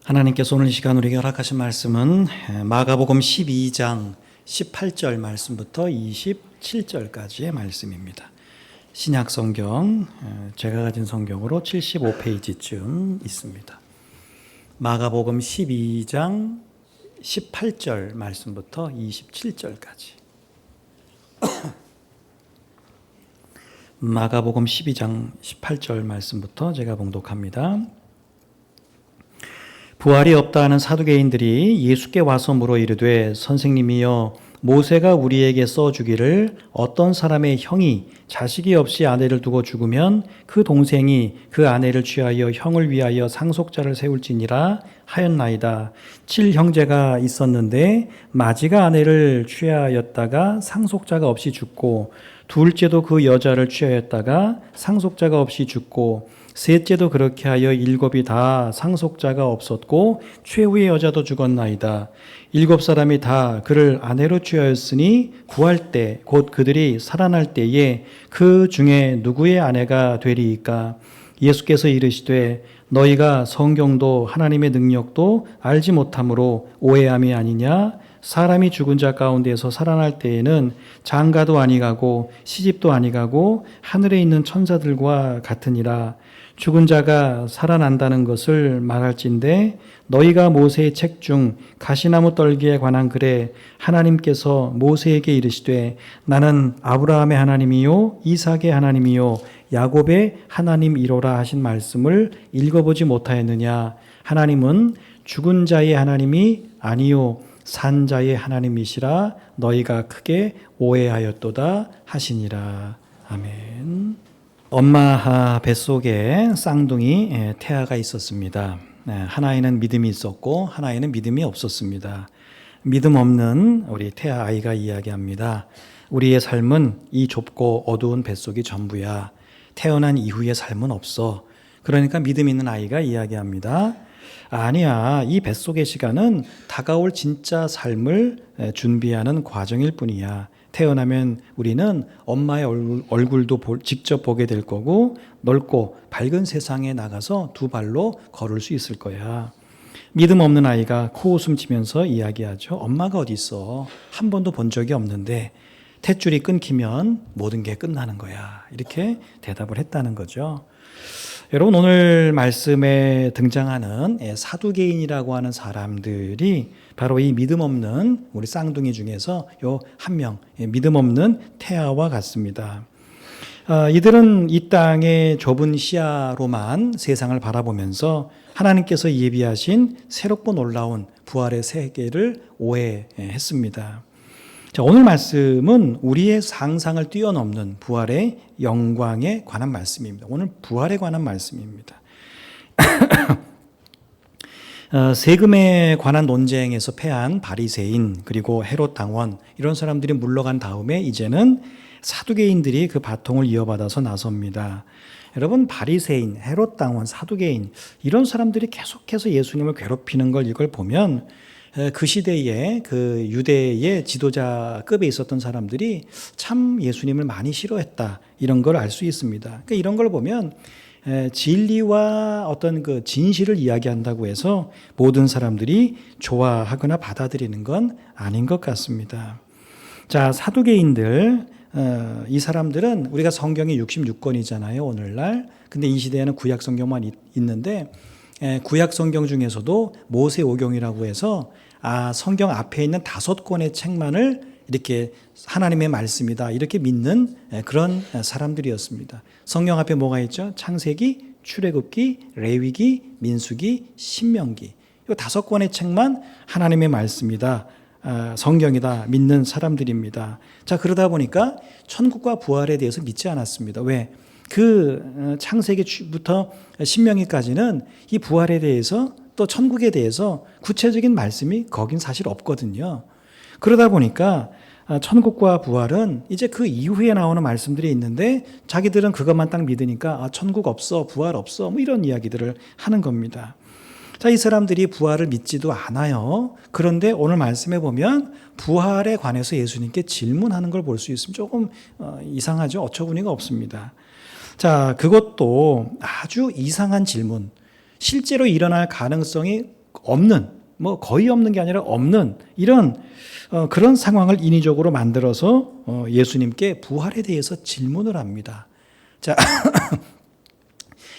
하나님께서 오늘 이 시간 우리에게 허락하신 말씀은 마가복음 12장 18절 말씀부터 27절까지의 말씀입니다. 신약 성경, 제가 가진 성경으로 75페이지쯤 있습니다. 마가복음 12장 18절 말씀부터 27절까지. 마가복음 12장 18절 말씀부터 제가 봉독합니다. 부활이 없다 하는 사두개인들이 예수께 와서 물어 이르되 선생님이여 모세가 우리에게 써주기를 어떤 사람의 형이 자식이 없이 아내를 두고 죽으면 그 동생이 그 아내를 취하여 형을 위하여 상속자를 세울지니라 하였나이다. 7형제가 있었는데 마지가 아내를 취하였다가 상속자가 없이 죽고 둘째도 그 여자를 취하였다가 상속자가 없이 죽고 셋째도 그렇게 하여 7이 다 상속자가 없었고 최후의 여자도 죽었나이다. 7사람이 다 그를 아내로 취하였으니 구할 때 곧 그들이 살아날 때에 그 중에 누구의 아내가 되리이까? 예수께서 이르시되 너희가 성경도 하나님의 능력도 알지 못함으로 오해함이 아니냐? 사람이 죽은 자 가운데서 살아날 때에는 장가도 아니가고 시집도 아니가고 하늘에 있는 천사들과 같으니라. 죽은 자가 살아난다는 것을 말할진대 너희가 모세의 책 중 가시나무 떨기에 관한 글에 하나님께서 모세에게 이르시되 나는 아브라함의 하나님이요 이삭의 하나님이요 야곱의 하나님이로라 하신 말씀을 읽어보지 못하였느냐. 하나님은 죽은 자의 하나님이 아니요 산 자의 하나님이시라 너희가 크게 오해하였도다 하시니라. 아멘. 엄마 뱃속에 쌍둥이 태아가 있었습니다. 하나에는 믿음이 있었고 하나에는 믿음이 없었습니다. 믿음 없는 우리 태아 아이가 이야기합니다. 우리의 삶은 이 좁고 어두운 뱃속이 전부야. 태어난 이후의 삶은 없어. 그러니까 믿음 있는 아이가 이야기합니다. 아니야, 이 뱃속의 시간은 다가올 진짜 삶을 준비하는 과정일 뿐이야. 태어나면 우리는 엄마의 얼굴도 직접 보게 될 거고 넓고 밝은 세상에 나가서 두 발로 걸을 수 있을 거야. 믿음 없는 아이가 코웃음 치면서 이야기하죠. 엄마가 어디 있어? 한 번도 본 적이 없는데 탯줄이 끊기면 모든 게 끝나는 거야. 이렇게 대답을 했다는 거죠. 여러분, 오늘 말씀에 등장하는 사두개인이라고 하는 사람들이 바로 이 믿음 없는 우리 쌍둥이 중에서 요 한 명, 믿음 없는 태아와 같습니다. 이들은 이 땅의 좁은 시야로만 세상을 바라보면서 하나님께서 예비하신 새롭고 놀라운 부활의 세계를 오해했습니다. 자, 오늘 말씀은 우리의 상상을 뛰어넘는 부활의 영광에 관한 말씀입니다. 오늘 부활에 관한 말씀입니다. 세금에 관한 논쟁에서 패한 바리새인 그리고 헤롯 당원 이런 사람들이 물러간 다음에 이제는 사두개인들이 그 바통을 이어받아서 나섭니다. 여러분, 바리새인, 헤롯 당원, 사두개인 이런 사람들이 계속해서 예수님을 괴롭히는 걸 이걸 보면 그 시대에 그 유대의 지도자급에 있었던 사람들이 참 예수님을 많이 싫어했다 이런 걸 알 수 있습니다. 그러니까 이런 걸 보면 진리와 어떤 그 진실을 이야기한다고 해서 모든 사람들이 좋아하거나 받아들이는 건 아닌 것 같습니다. 자, 사두개인들, 이 사람들은 우리가 성경이 66권이잖아요, 오늘날. 근데 이 시대에는 구약 성경만 있는데 구약 성경 중에서도 모세오경이라고 해서 성경 앞에 있는 5권의 책만을 이렇게 하나님의 말씀이다 이렇게 믿는 그런 사람들이었습니다. 성경 앞에 뭐가 있죠? 창세기, 출애굽기, 레위기, 민수기, 신명기 이 5권의 책만 하나님의 말씀이다, 성경이다 믿는 사람들입니다. 자, 그러다 보니까 천국과 부활에 대해서 믿지 않았습니다. 왜? 그 창세기부터 신명기까지는 이 부활에 대해서 또 천국에 대해서 구체적인 말씀이 거긴 사실 없거든요. 그러다 보니까 천국과 부활은 이제 그 이후에 나오는 말씀들이 있는데 자기들은 그것만 딱 믿으니까 천국 없어, 부활 없어 뭐 이런 이야기들을 하는 겁니다. 자, 이 사람들이 부활을 믿지도 않아요. 그런데 오늘 말씀에 보면 부활에 관해서 예수님께 질문하는 걸 볼 수 있으면 조금 이상하죠. 어처구니가 없습니다. 자, 그것도 아주 이상한 질문. 실제로 일어날 가능성이 없는, 뭐 거의 없는 게 아니라 없는 이런 그런 상황을 인위적으로 만들어서 예수님께 부활에 대해서 질문을 합니다. 자,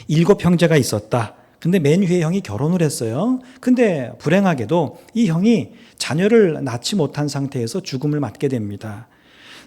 7 형제가 있었다. 근데 맨 위에 형이 결혼을 했어요. 근데 불행하게도 이 형이 자녀를 낳지 못한 상태에서 죽음을 맞게 됩니다.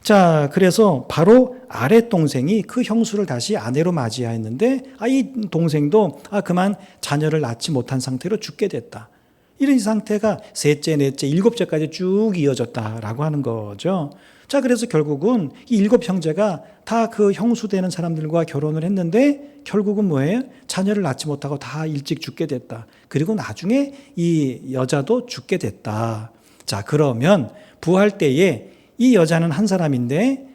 자, 그래서 바로 아랫 동생이 그 형수를 다시 아내로 맞이하였는데 이 동생도 그만 자녀를 낳지 못한 상태로 죽게 됐다. 이런 상태가 셋째, 넷째, 7째까지 쭉 이어졌다라고 하는 거죠. 자, 그래서 결국은 이 7 형제가 다 그 형수 되는 사람들과 결혼을 했는데 결국은 뭐예요? 자녀를 낳지 못하고 다 일찍 죽게 됐다. 그리고 나중에 이 여자도 죽게 됐다. 자, 그러면 부활 때에 이 여자는 한 사람인데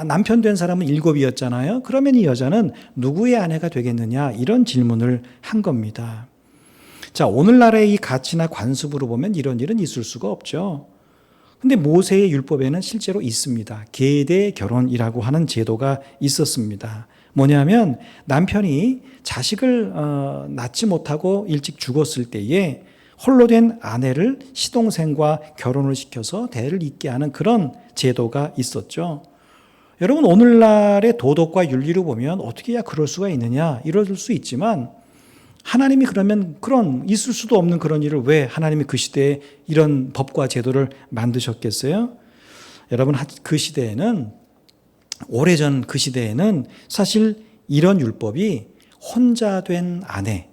남편 된 사람은 7이었잖아요. 그러면 이 여자는 누구의 아내가 되겠느냐? 이런 질문을 한 겁니다. 자, 오늘날의 이 가치나 관습으로 보면 이런 일은 있을 수가 없죠. 근데 모세의 율법에는 실제로 있습니다. 계대 결혼이라고 하는 제도가 있었습니다. 뭐냐면 남편이 자식을 낳지 못하고 일찍 죽었을 때에 홀로 된 아내를 시동생과 결혼을 시켜서 대를 잇게 하는 그런 제도가 있었죠. 여러분, 오늘날의 도덕과 윤리로 보면 어떻게 해야 그럴 수가 있느냐 이럴 수 있지만 하나님이 그러면 그런 있을 수도 없는 그런 일을 왜 하나님이 그 시대에 이런 법과 제도를 만드셨겠어요? 여러분, 그 시대에는 오래전 그 시대에는 사실 이런 율법이 혼자 된 아내,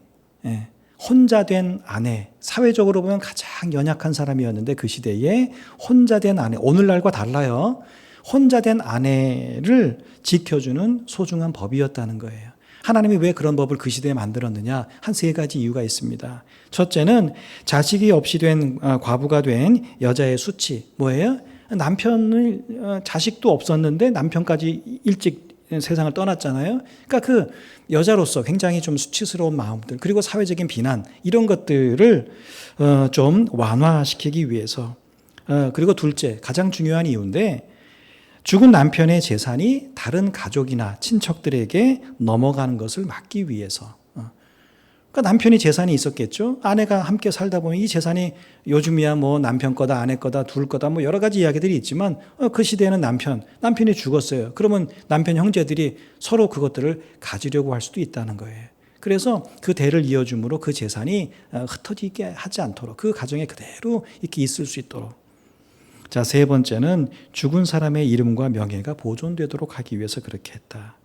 사회적으로 보면 가장 연약한 사람이었는데 그 시대에 혼자 된 아내, 오늘날과 달라요. 혼자 된 아내를 지켜주는 소중한 법이었다는 거예요. 하나님이 왜 그런 법을 그 시대에 만들었느냐? 한 3가지 이유가 있습니다. 첫째는 자식이 없이 된 과부가 된 여자의 수치. 뭐예요? 남편을 자식도 없었는데 남편까지 일찍 세상을 떠났잖아요. 그러니까 그 여자로서 굉장히 좀 수치스러운 마음들 그리고 사회적인 비난 이런 것들을 좀 완화시키기 위해서 그리고 둘째 가장 중요한 이유인데 죽은 남편의 재산이 다른 가족이나 친척들에게 넘어가는 것을 막기 위해서. 그러니까 남편이 재산이 있었겠죠. 아내가 함께 살다 보면 이 재산이 요즘이야 뭐 남편 거다 아내 거다 둘 거다 뭐 여러 가지 이야기들이 있지만 그 시대에는 남편이 죽었어요. 그러면 남편 형제들이 서로 그것들을 가지려고 할 수도 있다는 거예요. 그래서 그 대를 이어줌으로 그 재산이 흩어지게 하지 않도록 그 가정에 그대로 이렇게 있을 수 있도록. 자, 3번째는 죽은 사람의 이름과 명예가 보존되도록 하기 위해서 그렇게 했다.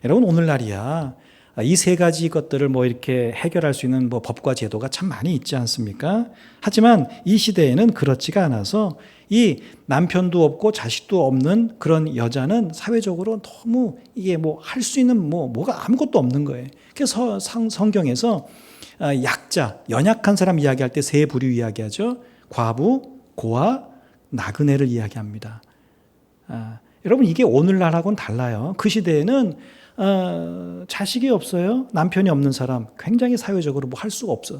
여러분, 오늘날이야 이 3가지 것들을 뭐 이렇게 해결할 수 있는 뭐 법과 제도가 참 많이 있지 않습니까? 하지만 이 시대에는 그렇지가 않아서 이 남편도 없고 자식도 없는 그런 여자는 사회적으로 너무 이게 뭐 할 수 있는 뭐가 아무것도 없는 거예요. 그래서 성경에서 약자, 연약한 사람 이야기할 때 3부류 이야기하죠. 과부, 고아, 나그네를 이야기합니다. 여러분, 이게 오늘날하고는 달라요. 그 시대에는 자식이 없어요. 남편이 없는 사람 굉장히 사회적으로 뭐 할 수가 없어.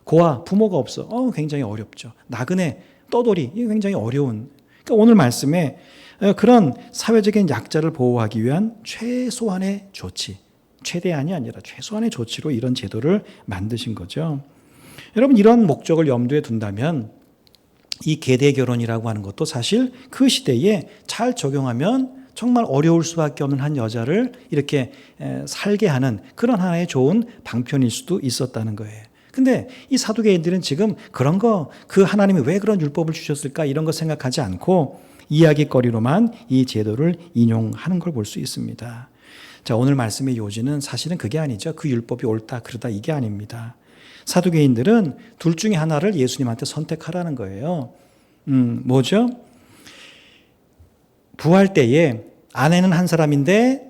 고아, 부모가 없어. 굉장히 어렵죠. 나그네, 떠돌이, 이게 굉장히 어려운. 그러니까 오늘 말씀에 그런 사회적인 약자를 보호하기 위한 최소한의 조치, 최대한이 아니라 최소한의 조치로 이런 제도를 만드신 거죠. 여러분, 이런 목적을 염두에 둔다면 이 계대 결혼이라고 하는 것도 사실 그 시대에 잘 적용하면 정말 어려울 수밖에 없는 한 여자를 이렇게 살게 하는 그런 하나의 좋은 방편일 수도 있었다는 거예요. 근데 이 사두개인들은 지금 그런 거, 그 하나님이 왜 그런 율법을 주셨을까 이런 거 생각하지 않고 이야기거리로만 이 제도를 인용하는 걸 볼 수 있습니다. 자, 오늘 말씀의 요지는 사실은 그게 아니죠. 그 율법이 옳다 그러다 이게 아닙니다. 사두개인들은 둘 중에 하나를 예수님한테 선택하라는 거예요. 뭐죠? 부활 때에 아내는 한 사람인데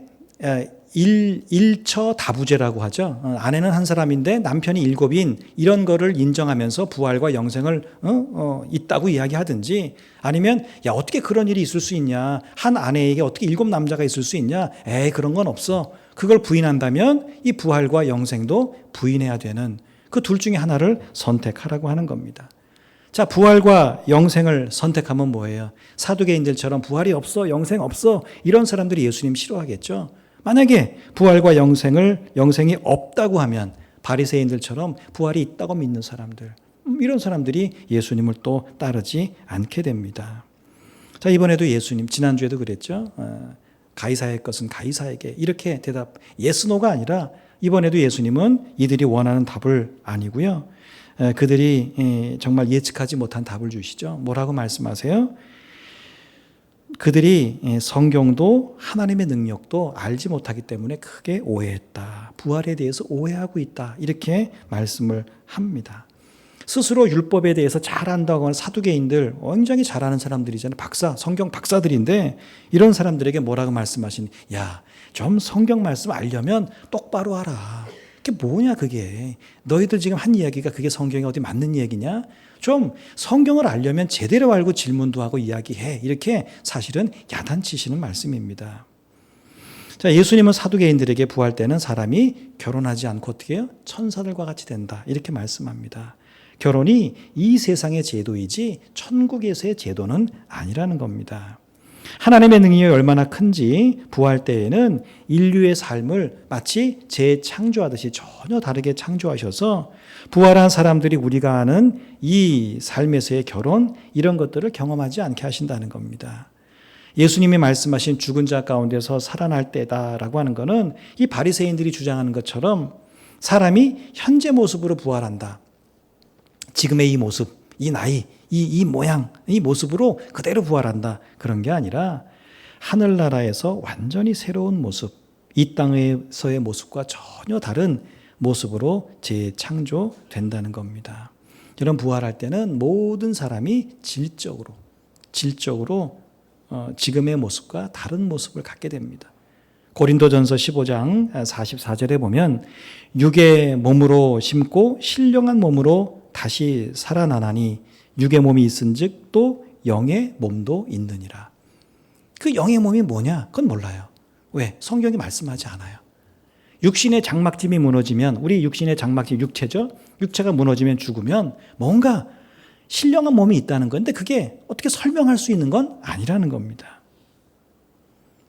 일처다부제라고 하죠. 아내는 한 사람인데 남편이 7인 이런 거를 인정하면서 부활과 영생을 있다고 이야기하든지 아니면 야 어떻게 그런 일이 있을 수 있냐. 한 아내에게 어떻게 7 남자가 있을 수 있냐. 그런 건 없어. 그걸 부인한다면 이 부활과 영생도 부인해야 되는 그 둘 중에 하나를 선택하라고 하는 겁니다. 자, 부활과 영생을 선택하면 뭐예요? 사두개인들처럼 부활이 없어, 영생 없어 이런 사람들이 예수님 싫어하겠죠. 만약에 부활과 영생이 없다고 하면 바리새인들처럼 부활이 있다고 믿는 사람들 이런 사람들이 예수님을 또 따르지 않게 됩니다. 자, 이번에도 예수님, 지난주에도 그랬죠. 가이사의 것은 가이사에게 이렇게 대답, 예스노가 아니라 이번에도 예수님은 이들이 원하는 답을 아니고요. 그들이 정말 예측하지 못한 답을 주시죠. 뭐라고 말씀하세요? 그들이 성경도 하나님의 능력도 알지 못하기 때문에 크게 오해했다. 부활에 대해서 오해하고 있다. 이렇게 말씀을 합니다. 스스로 율법에 대해서 잘 안다고 하는 사두개인들, 굉장히 잘하는 사람들이잖아요. 성경 박사들인데 이런 사람들에게 뭐라고 말씀하시니? 야, 좀 성경 말씀 알려면 똑바로 알아. 그게 뭐냐 그게. 너희들 지금 한 이야기가 그게 성경에 어디 맞는 얘기냐? 좀 성경을 알려면 제대로 알고 질문도 하고 이야기해. 이렇게 사실은 야단치시는 말씀입니다. 자, 예수님은 사두개인들에게 부활 때는 사람이 결혼하지 않고 어떻게 해요? 천사들과 같이 된다. 이렇게 말씀합니다. 결혼이 이 세상의 제도이지 천국에서의 제도는 아니라는 겁니다. 하나님의 능력이 얼마나 큰지 부활 때에는 인류의 삶을 마치 재창조하듯이 전혀 다르게 창조하셔서 부활한 사람들이 우리가 아는 이 삶에서의 결혼 이런 것들을 경험하지 않게 하신다는 겁니다. 예수님이 말씀하신 죽은 자 가운데서 살아날 때다라고 하는 것은 이 바리새인들이 주장하는 것처럼 사람이 현재 모습으로 부활한다. 지금의 이 모습, 이 나이, 이 모양, 이 모습으로 그대로 부활한다. 그런 게 아니라 하늘나라에서 완전히 새로운 모습, 이 땅에서의 모습과 전혀 다른 모습으로 재창조된다는 겁니다. 이런 부활할 때는 모든 사람이 질적으로 지금의 모습과 다른 모습을 갖게 됩니다. 고린도전서 15장 44절에 보면 육의 몸으로 심고 신령한 몸으로 다시 살아나나니 육의 몸이 있은즉 또 영의 몸도 있느니라. 그 영의 몸이 뭐냐? 그건 몰라요. 왜? 성경이 말씀하지 않아요. 육신의 장막집이 무너지면 우리 육신의 장막집 육체죠. 육체가 무너지면 죽으면 뭔가 신령한 몸이 있다는 건데 그게 어떻게 설명할 수 있는 건 아니라는 겁니다.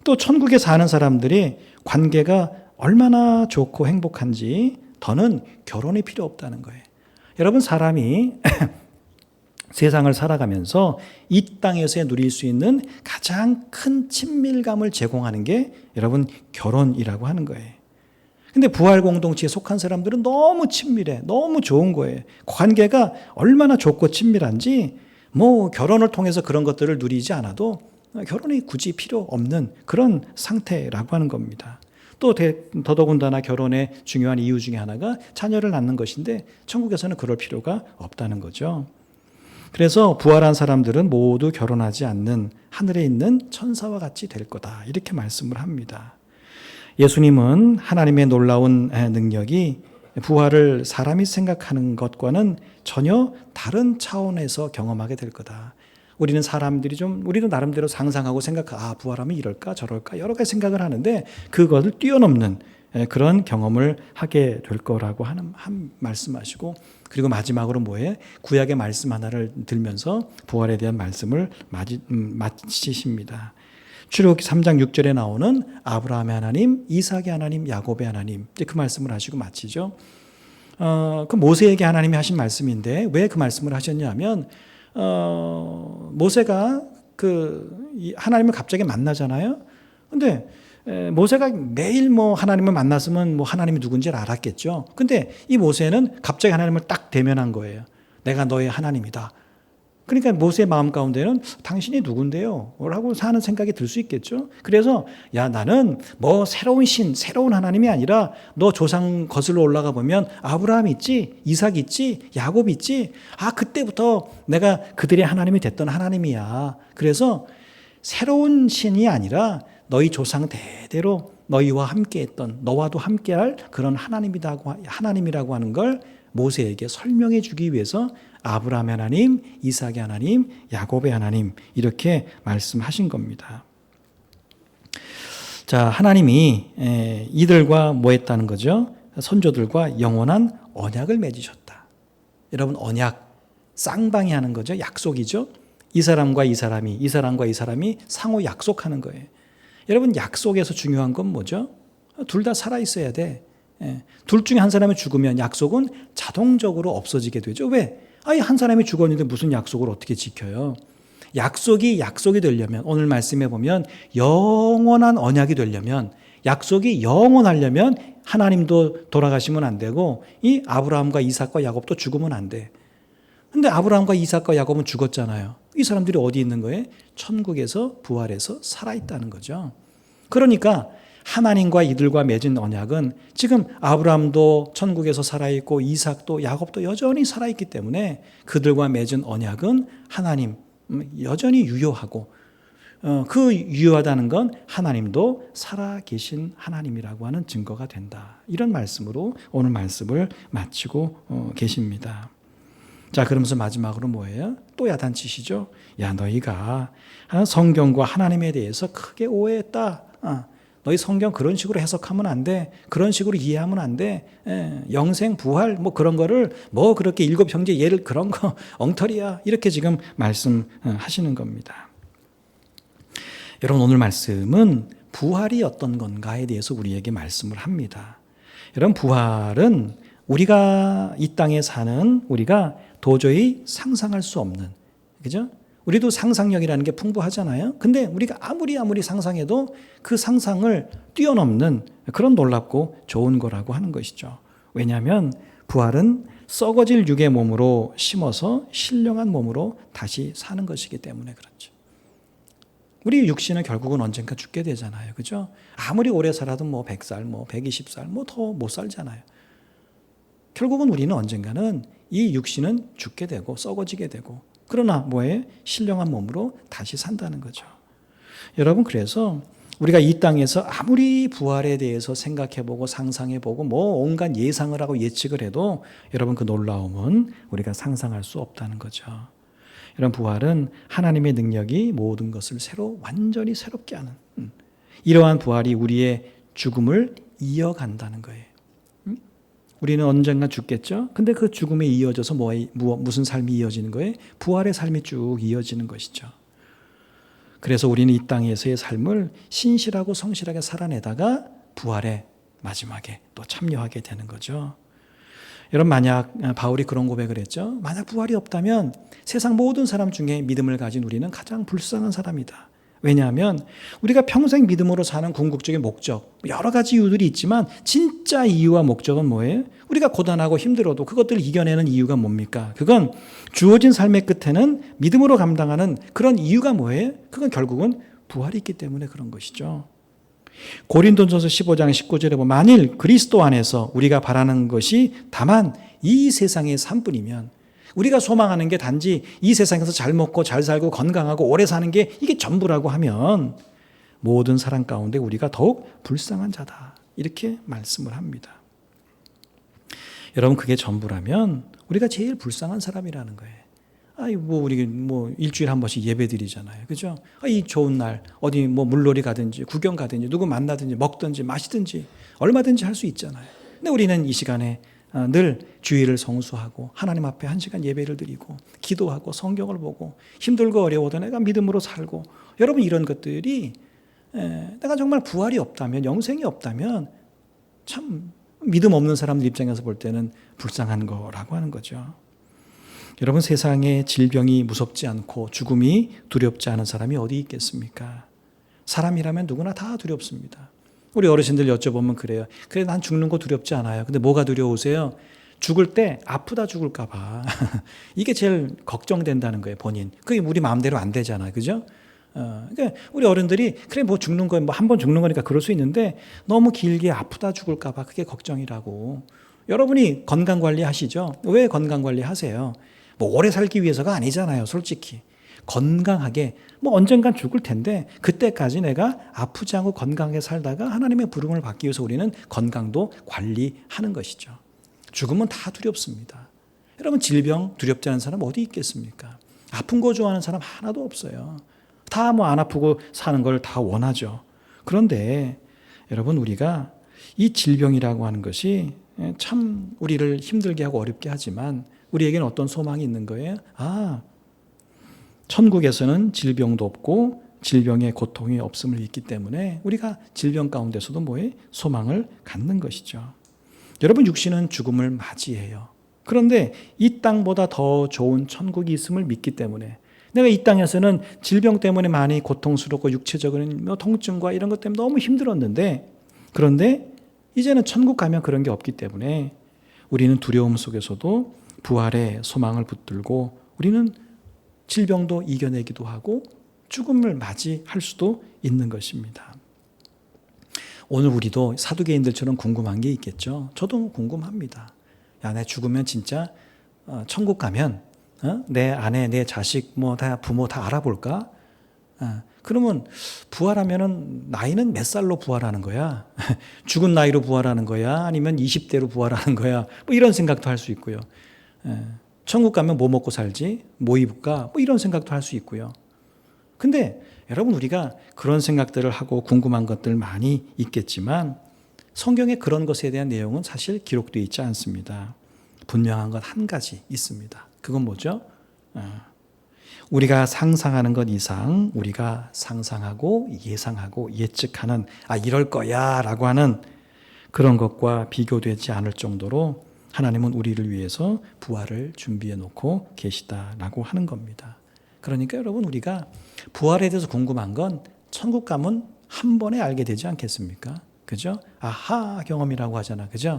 또 천국에 사는 사람들이 관계가 얼마나 좋고 행복한지 더는 결혼이 필요 없다는 거예요. 여러분 사람이 세상을 살아가면서 이 땅에서 누릴 수 있는 가장 큰 친밀감을 제공하는 게 여러분 결혼이라고 하는 거예요. 근데 부활 공동체에 속한 사람들은 너무 친밀해. 너무 좋은 거예요. 관계가 얼마나 좋고 친밀한지 뭐 결혼을 통해서 그런 것들을 누리지 않아도 결혼이 굳이 필요 없는 그런 상태라고 하는 겁니다. 또 더더군다나 결혼의 중요한 이유 중에 하나가 자녀를 낳는 것인데 천국에서는 그럴 필요가 없다는 거죠. 그래서 부활한 사람들은 모두 결혼하지 않는 하늘에 있는 천사와 같이 될 거다. 이렇게 말씀을 합니다. 예수님은 하나님의 놀라운 능력이 부활을 사람이 생각하는 것과는 전혀 다른 차원에서 경험하게 될 거다. 우리는 사람들이 우리도 나름대로 상상하고 부활하면 이럴까 저럴까 여러 가지 생각을 하는데 그것을 뛰어넘는 그런 경험을 하게 될 거라고 말씀하시고 그리고 마지막으로 뭐예요? 구약의 말씀 하나를 들면서 부활에 대한 말씀을 마치십니다. 출애굽기 3장 6절에 나오는 아브라함의 하나님, 이삭의 하나님, 야곱의 하나님 이제 그 말씀을 하시고 마치죠. 그 모세에게 하나님이 하신 말씀인데 왜 그 말씀을 하셨냐면 모세가 하나님을 갑자기 만나잖아요. 근데 모세가 매일 하나님을 만났으면 하나님이 누군지를 알았겠죠. 근데 이 모세는 갑자기 하나님을 딱 대면한 거예요. 내가 너의 하나님이다. 그러니까 모세의 마음 가운데는 당신이 누군데요? 라고 하는 생각이 들 수 있겠죠. 그래서 나는 새로운 새로운 하나님이 아니라 너 조상 거슬러 올라가 보면 아브라함 있지, 이삭 있지, 야곱 있지. 그때부터 내가 그들의 하나님이 됐던 하나님이야. 그래서 새로운 신이 아니라 너희 조상 대대로 너희와 함께했던 너와도 함께할 그런 하나님이라고 하는 걸 모세에게 설명해 주기 위해서 아브라함의 하나님, 이삭의 하나님, 야곱의 하나님 이렇게 말씀하신 겁니다. 자, 하나님이 이들과 뭐 했다는 거죠? 선조들과 영원한 언약을 맺으셨다. 여러분 언약, 쌍방이 하는 거죠. 약속이죠. 이 사람과 이 사람이 상호 약속하는 거예요. 여러분 약속에서 중요한 건 뭐죠? 둘 다 살아있어야 돼. 둘 중에 한 사람이 죽으면 약속은 자동적으로 없어지게 되죠. 왜? 아니, 한 사람이 죽었는데 무슨 약속을 어떻게 지켜요? 약속이 되려면, 오늘 말씀해 보면 영원한 언약이 되려면, 약속이 영원하려면 하나님도 돌아가시면 안 되고 이 아브라함과 이삭과 야곱도 죽으면 안 돼. 근데 아브라함과 이삭과 야곱은 죽었잖아요. 이 사람들이 어디 있는 거예요? 천국에서 부활해서 살아있다는 거죠. 그러니까 하나님과 이들과 맺은 언약은 지금 아브라함도 천국에서 살아있고 이삭도 야곱도 여전히 살아있기 때문에 그들과 맺은 언약은 하나님 여전히 유효하고, 그 유효하다는 건 하나님도 살아계신 하나님이라고 하는 증거가 된다. 이런 말씀으로 오늘 말씀을 마치고 계십니다. 자, 그러면서 마지막으로 뭐예요? 또 야단치시죠. 야, 너희가 성경과 하나님에 대해서 크게 오해했다. 너희 성경 그런 식으로 해석하면 안 돼. 그런 식으로 이해하면 안 돼. 영생, 부활 뭐 그런 거를 뭐 그렇게 일곱 형제 예를 그런 거 엉터리야. 이렇게 지금 말씀하시는 겁니다. 여러분, 오늘 말씀은 부활이 어떤 건가에 대해서 우리에게 말씀을 합니다. 여러분, 부활은 우리가 이 땅에 사는 우리가 도저히 상상할 수 없는, 그죠? 우리도 상상력이라는 게 풍부하잖아요. 근데 우리가 아무리 상상해도 그 상상을 뛰어넘는 그런 놀랍고 좋은 거라고 하는 것이죠. 왜냐하면 부활은 썩어질 육의 몸으로 심어서 신령한 몸으로 다시 사는 것이기 때문에 그렇죠. 우리 육신은 결국은 언젠가 죽게 되잖아요. 그죠? 아무리 오래 살아도 뭐 100살, 뭐 120살, 뭐 더 못 살잖아요. 결국은 우리는 언젠가는 이 육신은 죽게 되고 썩어지게 되고, 그러나 뭐에 신령한 몸으로 다시 산다는 거죠. 여러분, 그래서 우리가 이 땅에서 아무리 부활에 대해서 생각해보고 상상해보고 뭐 온갖 예상을 하고 예측을 해도 여러분, 그 놀라움은 우리가 상상할 수 없다는 거죠. 이런 부활은 하나님의 능력이 모든 것을 완전히 새롭게 하는, 이러한 부활이 우리의 죽음을 이어간다는 거예요. 우리는 언젠가 죽겠죠? 근데 그 죽음에 이어져서 무슨 삶이 이어지는 거예요? 부활의 삶이 쭉 이어지는 것이죠. 그래서 우리는 이 땅에서의 삶을 신실하고 성실하게 살아내다가 부활의 마지막에 또 참여하게 되는 거죠. 여러분, 만약 바울이 그런 고백을 했죠. 만약 부활이 없다면 세상 모든 사람 중에 믿음을 가진 우리는 가장 불쌍한 사람이다. 왜냐하면 우리가 평생 믿음으로 사는 궁극적인 목적, 여러 가지 이유들이 있지만 진짜 이유와 목적은 뭐예요? 우리가 고단하고 힘들어도 그것들을 이겨내는 이유가 뭡니까? 그건 주어진 삶의 끝에는 믿음으로 감당하는 그런 이유가 뭐예요? 그건 결국은 부활이 있기 때문에 그런 것이죠. 고린도전서 15장 19절에 보면 만일 그리스도 안에서 우리가 바라는 것이 다만 이 세상의 삶뿐이면, 우리가 소망하는 게 단지 이 세상에서 잘 먹고 잘 살고 건강하고 오래 사는 게 이게 전부라고 하면 모든 사람 가운데 우리가 더욱 불쌍한 자다. 이렇게 말씀을 합니다. 여러분, 그게 전부라면 우리가 제일 불쌍한 사람이라는 거예요. 우리 일주일에 한 번씩 예배 드리잖아요. 그죠? 이 좋은 날 어디 물놀이 가든지 구경 가든지 누구 만나든지 먹든지 마시든지 얼마든지 할 수 있잖아요. 근데 우리는 이 시간에 늘 주일을 성수하고 하나님 앞에 한 시간 예배를 드리고 기도하고 성경을 보고 힘들고 어려워도 내가 믿음으로 살고, 여러분, 이런 것들이 내가 정말 부활이 없다면, 영생이 없다면 참 믿음 없는 사람들 입장에서 볼 때는 불쌍한 거라고 하는 거죠. 여러분, 세상에 질병이 무섭지 않고 죽음이 두렵지 않은 사람이 어디 있겠습니까? 사람이라면 누구나 다 두렵습니다. 우리 어르신들 여쭤보면 그래요. 그래, 난 죽는 거 두렵지 않아요. 근데 뭐가 두려우세요? 죽을 때 아프다 죽을까 봐. 이게 제일 걱정된다는 거예요, 본인. 그게 우리 마음대로 안 되잖아요. 그죠? 그러니까 우리 어른들이 그래, 죽는 거 한 번 죽는 거니까 그럴 수 있는데 너무 길게 아프다 죽을까 봐 그게 걱정이라고. 여러분이 건강 관리 하시죠? 왜 건강 관리 하세요? 오래 살기 위해서가 아니잖아요, 솔직히. 건강하게, 언젠간 죽을 텐데 그때까지 내가 아프지 않고 건강하게 살다가 하나님의 부름을 받기 위해서 우리는 건강도 관리하는 것이죠. 죽음은 다 두렵습니다. 여러분, 질병 두렵지 않은 사람 어디 있겠습니까? 아픈 거 좋아하는 사람 하나도 없어요. 다 안 아프고 사는 걸 다 원하죠. 그런데 여러분, 우리가 이 질병이라고 하는 것이 참 우리를 힘들게 하고 어렵게 하지만 우리에게는 어떤 소망이 있는 거예요? 천국에서는 질병도 없고 질병의 고통이 없음을 믿기 때문에 우리가 질병 가운데서도 소망을 갖는 것이죠. 여러분, 육신은 죽음을 맞이해요. 그런데 이 땅보다 더 좋은 천국이 있음을 믿기 때문에 내가 이 땅에서는 질병 때문에 많이 고통스럽고 육체적인 통증과 이런 것 때문에 너무 힘들었는데 그런데 이제는 천국 가면 그런 게 없기 때문에 우리는 두려움 속에서도 부활의 소망을 붙들고 우리는 질병도 이겨내기도 하고 죽음을 맞이할 수도 있는 것입니다. 오늘 우리도 사두개인들처럼 궁금한 게 있겠죠. 저도 궁금합니다. 야, 내 죽으면 진짜 천국 가면 내 아내, 내 자식, 다 부모 다 알아볼까? 그러면 부활하면은 나이는 몇 살로 부활하는 거야? 죽은 나이로 부활하는 거야? 아니면 20대로 부활하는 거야? 이런 생각도 할 수 있고요. 천국 가면 뭐 먹고 살지? 뭐 입을까? 이런 생각도 할 수 있고요. 근데 여러분 우리가 그런 생각들을 하고 궁금한 것들 많이 있겠지만 성경에 그런 것에 대한 내용은 사실 기록되어 있지 않습니다. 분명한 것 한 가지 있습니다. 그건 뭐죠? 우리가 상상하는 것 이상 우리가 상상하고 예상하고 예측하는 이럴 거야 라고 하는 그런 것과 비교되지 않을 정도로 하나님은 우리를 위해서 부활을 준비해 놓고 계시다라고 하는 겁니다. 그러니까 여러분 우리가 부활에 대해서 궁금한 건 천국 가면 한 번에 알게 되지 않겠습니까? 그죠? 아하 경험이라고 하잖아. 그죠?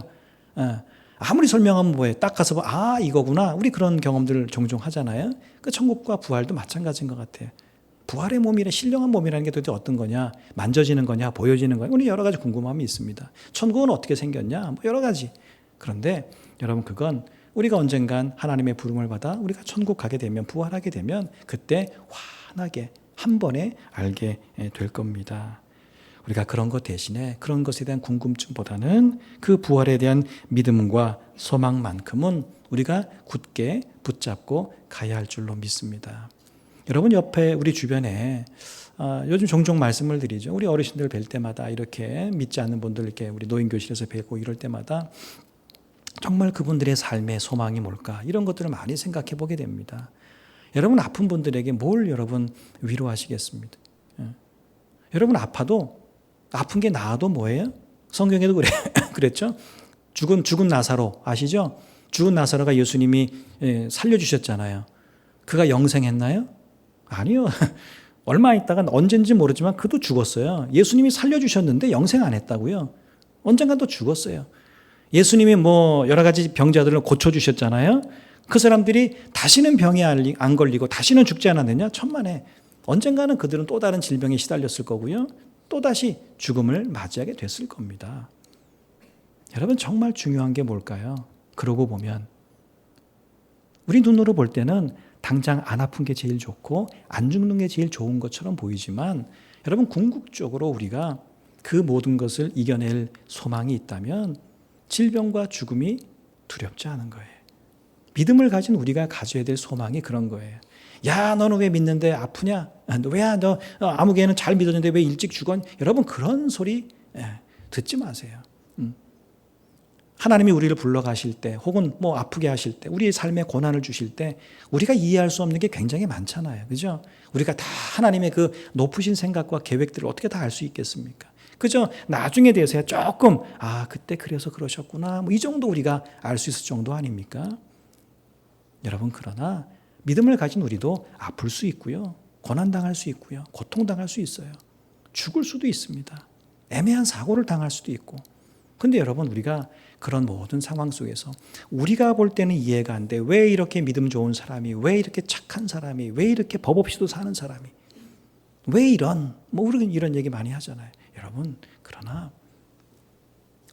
아무리 설명하면 뭐예요? 딱 가서 이거구나. 우리 그런 경험들을 종종 하잖아요. 그 천국과 부활도 마찬가지인 것 같아요. 부활의 몸이라 신령한 몸이라는 게 도대체 어떤 거냐? 만져지는 거냐? 보여지는 거냐? 우리 여러 가지 궁금함이 있습니다. 천국은 어떻게 생겼냐? 여러 가지. 그런데 여러분 그건 우리가 언젠간 하나님의 부름을 받아 우리가 천국 가게 되면 부활하게 되면 그때 환하게 한 번에 알게 될 겁니다. 우리가 그런 것 대신에 그런 것에 대한 궁금증보다는 그 부활에 대한 믿음과 소망만큼은 우리가 굳게 붙잡고 가야 할 줄로 믿습니다. 여러분 옆에 우리 주변에 요즘 종종 말씀을 드리죠. 우리 어르신들 뵐 때마다 이렇게 믿지 않는 분들 이렇게 우리 노인교실에서 뵈고 이럴 때마다 정말 그분들의 삶의 소망이 뭘까 이런 것들을 많이 생각해 보게 됩니다. 여러분 아픈 분들에게 뭘 여러분 위로하시겠습니까? 여러분 아파도 아픈 게 나아도 뭐예요? 성경에도 그랬죠? 죽은 나사로 아시죠? 죽은 나사로가 예수님이 살려주셨잖아요. 그가 영생했나요? 아니요. 얼마 있다가 언젠지 모르지만 그도 죽었어요. 예수님이 살려주셨는데 영생 안 했다고요. 언젠가 또 죽었어요. 예수님이 여러 가지 병자들을 고쳐주셨잖아요. 그 사람들이 다시는 병에 안 걸리고 다시는 죽지 않았느냐? 천만에. 언젠가는 그들은 또 다른 질병에 시달렸을 거고요. 또다시 죽음을 맞이하게 됐을 겁니다. 여러분 정말 중요한 게 뭘까요? 그러고 보면 우리 눈으로 볼 때는 당장 안 아픈 게 제일 좋고 안 죽는 게 제일 좋은 것처럼 보이지만 여러분 궁극적으로 우리가 그 모든 것을 이겨낼 소망이 있다면 질병과 죽음이 두렵지 않은 거예요. 믿음을 가진 우리가 가져야 될 소망이 그런 거예요. 야, 너는 왜 믿는데 아프냐? 너 아무개는 잘 믿었는데 왜 일찍 죽었냐? 여러분 그런 소리 듣지 마세요. 하나님이 우리를 불러가실 때 혹은 아프게 하실 때 우리의 삶에 고난을 주실 때 우리가 이해할 수 없는 게 굉장히 많잖아요. 그죠? 우리가 다 하나님의 그 높으신 생각과 계획들을 어떻게 다 알 수 있겠습니까? 그죠? 나중에 대해서야 조금 그때 그래서 그러셨구나 이 정도 우리가 알 수 있을 정도 아닙니까? 여러분 그러나 믿음을 가진 우리도 아플 수 있고요. 고난당할 수 있고요. 고통당할 수 있어요. 죽을 수도 있습니다. 애매한 사고를 당할 수도 있고. 근데 여러분 우리가 그런 모든 상황 속에서 우리가 볼 때는 이해가 안 돼. 왜 이렇게 믿음 좋은 사람이, 왜 이렇게 착한 사람이, 왜 이렇게 법 없이도 사는 사람이, 왜 이런 우리는 이런 얘기 많이 하잖아요. 여러분 그러나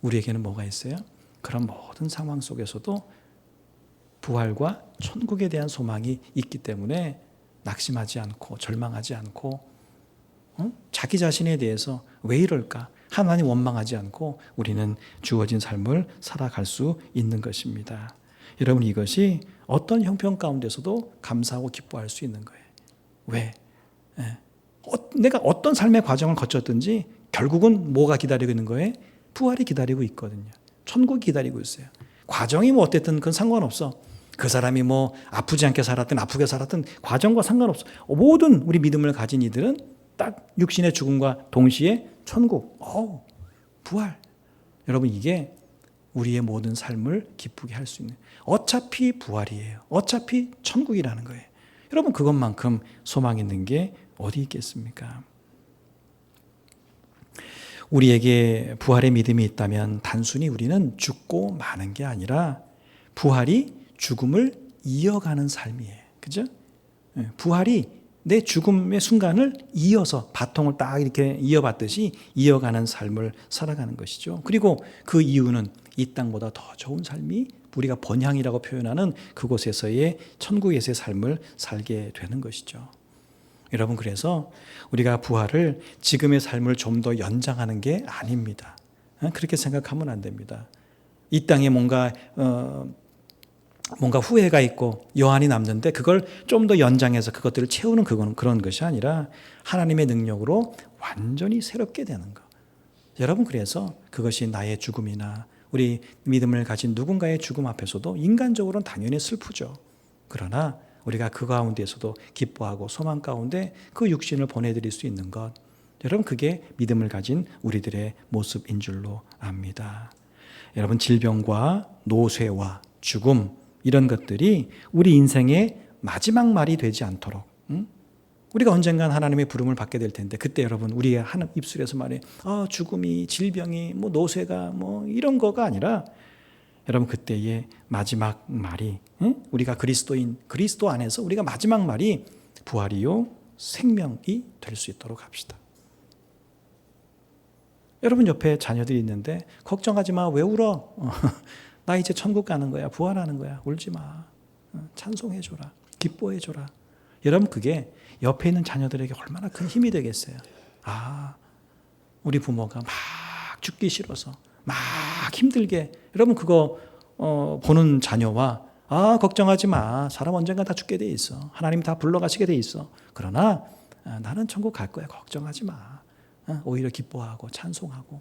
우리에게는 뭐가 있어요? 그런 모든 상황 속에서도 부활과 천국에 대한 소망이 있기 때문에 낙심하지 않고 절망하지 않고 자기 자신에 대해서 왜 이럴까? 하나님 원망하지 않고 우리는 주어진 삶을 살아갈 수 있는 것입니다. 여러분 이것이 어떤 형편 가운데서도 감사하고 기뻐할 수 있는 거예요. 왜? 내가 어떤 삶의 과정을 거쳤든지 결국은 뭐가 기다리고 있는 거예요? 부활이 기다리고 있거든요. 천국이 기다리고 있어요. 과정이 어땠든 그건 상관없어. 그 사람이 아프지 않게 살았든 아프게 살았든 과정과 상관없어. 모든 우리 믿음을 가진 이들은 딱 육신의 죽음과 동시에 천국, 부활. 여러분 이게 우리의 모든 삶을 기쁘게 할 수 있는, 어차피 부활이에요. 어차피 천국이라는 거예요. 여러분, 그것만큼 소망 있는 게 어디 있겠습니까? 우리에게 부활의 믿음이 있다면 단순히 우리는 죽고 마는 게 아니라 부활이 죽음을 이어가는 삶이에요. 그죠? 부활이 내 죽음의 순간을 이어서 바통을 딱 이렇게 이어받듯이 이어가는 삶을 살아가는 것이죠. 그리고 그 이유는 이 땅보다 더 좋은 삶이, 우리가 번향이라고 표현하는 그곳에서의 천국에서의 삶을 살게 되는 것이죠. 여러분, 그래서 우리가 부활을 지금의 삶을 좀 더 연장하는 게 아닙니다. 그렇게 생각하면 안 됩니다. 이 땅에 뭔가 후회가 있고 여한이 남는데 그걸 좀 더 연장해서 그것들을 채우는 그런 것이 아니라 하나님의 능력으로 완전히 새롭게 되는 것. 여러분, 그래서 그것이 나의 죽음이나 우리 믿음을 가진 누군가의 죽음 앞에서도 인간적으로는 당연히 슬프죠. 그러나 우리가 그 가운데서도 기뻐하고 소망 가운데 그 육신을 보내드릴 수 있는 것, 여러분, 그게 믿음을 가진 우리들의 모습인 줄로 압니다. 여러분, 질병과 노쇠와 죽음, 이런 것들이 우리 인생의 마지막 말이 되지 않도록, 우리가 언젠간 하나님의 부름을 받게 될 텐데, 그때 여러분, 우리의 하는 입술에서 말해 죽음이, 질병이, 노쇠가 이런 거가 아니라, 여러분, 그때의 마지막 말이, 우리가 그리스도인, 그리스도 안에서 우리가 마지막 말이 부활이요 생명이 될 수 있도록 합시다. 여러분, 옆에 자녀들이 있는데 걱정하지 마, 왜 울어? 나 이제 천국 가는 거야, 부활하는 거야, 울지 마, 찬송해줘라, 기뻐해줘라. 여러분, 그게 옆에 있는 자녀들에게 얼마나 큰 힘이 되겠어요. 우리 부모가 막 죽기 싫어서 막 힘들게, 여러분, 그거 보는 자녀와 걱정하지 마, 사람 언젠가 다 죽게 돼 있어, 하나님 다 불러가시게 돼 있어, 그러나 나는 천국 갈 거야, 걱정하지 마, 오히려 기뻐하고 찬송하고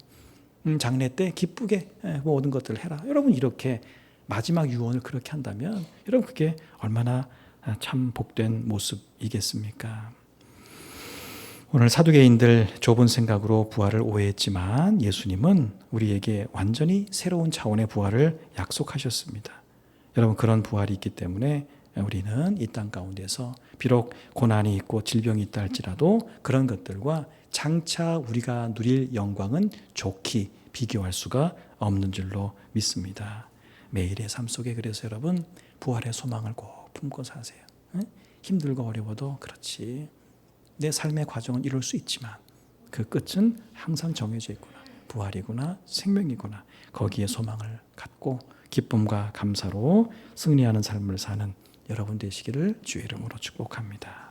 장례 때 기쁘게 모든 것들을 해라. 여러분, 이렇게 마지막 유언을 그렇게 한다면 여러분, 그게 얼마나 참 복된 모습이겠습니까? 오늘 사두개인들 좁은 생각으로 부활을 오해했지만 예수님은 우리에게 완전히 새로운 차원의 부활을 약속하셨습니다. 여러분, 그런 부활이 있기 때문에 우리는 이 땅 가운데서 비록 고난이 있고 질병이 있다 할지라도 그런 것들과 장차 우리가 누릴 영광은 좋게 비교할 수가 없는 줄로 믿습니다. 매일의 삶 속에 그래서 여러분, 부활의 소망을 꼭 품고 사세요. 힘들고 어려워도 그렇지, 내 삶의 과정은 이룰 수 있지만 그 끝은 항상 정해져 있구나, 부활이구나, 생명이구나, 거기에 소망을 갖고 기쁨과 감사로 승리하는 삶을 사는 여러분 되시기를 주의 이름으로 축복합니다.